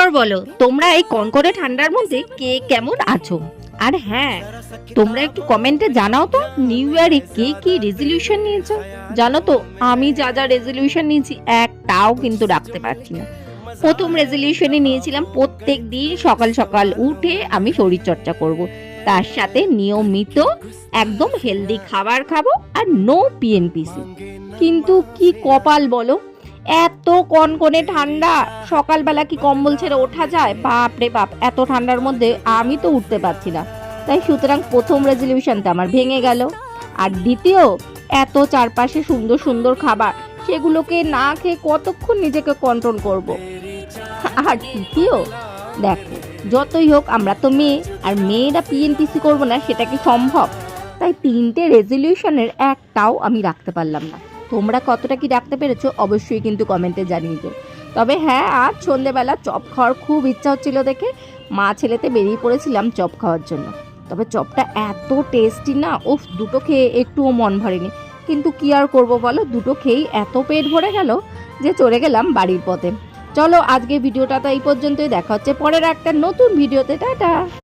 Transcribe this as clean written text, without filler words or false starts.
এরপর বলো তোমরা এই কনকনে ঠান্ডার মধ্যে কে কেমন আছো। আর হ্যাঁ, তোমরা একটু কমেন্টে জানাও তো নিউ ইয়ারে কে কি রেজলিউশন নিয়েছো। জানো তো আমি যা যা রেজলিউশন নিয়েছি একটাও কিন্তু রাখতে পারছি না। প্রথম রেজলিউশনে নিয়েছিলাম প্রত্যেক দিন সকাল সকাল উঠে আমি শরীর চর্চা করব, তার সাথে নিয়মিত একদম হেলদি খাবার খাবো আর নো পিএনপিসি। কিন্তু কি কপাল বলো, এত কনকনে ঠান্ডা, সকালবেলা কি কম্বল ছেড়ে ওঠা যায়? বাপ রে বাপ, এত ঠান্ডার মধ্যে আমি তো উঠতে পারছি না। তাই সুতরাং প্রথম রেজলিউশনটা আমার ভেঙে গেল। আর দ্বিতীয়, এত চারপাশে সুন্দর সুন্দর খাবার, সেগুলোকে না খেয়ে কতক্ষণ নিজেকে কন্ট্রোল করব। আর তৃতীয়, দেখো যতই হোক আমরা তো মেয়ে, আর মেয়েরা পিএনপিসি করবো না সেটা কি সম্ভব? তাই তিনটে রেজলিউশনের একটাও আমি রাখতে পারলাম না। তোমরা কতটা কি রাখতে পেরেছো অবশ্যই কিন্তু কমেন্টে জানিয়ে দিও। তবে হ্যাঁ, আজ সন্ধেবেলা চপ খাওয়ার খুব ইচ্ছা হচ্ছিল দেখে মা ছেলেতে বেরিয়ে পড়েছিলাম চপ খাওয়ার জন্য। তবে চপটা এত টেস্টি না, উফ, দুটো খেয়ে একটুও মন ভরেনি। কিন্তু কি আর করবো বলো, দুটো খেয়েই এত পেট ভরে গেল যে চলে গেলাম বাড়ির পথে। চলো আজকে ভিডিওটা তো এই পর্যন্তই, দেখা হচ্ছে পরের একটা নতুন ভিডিওতে। টাটা।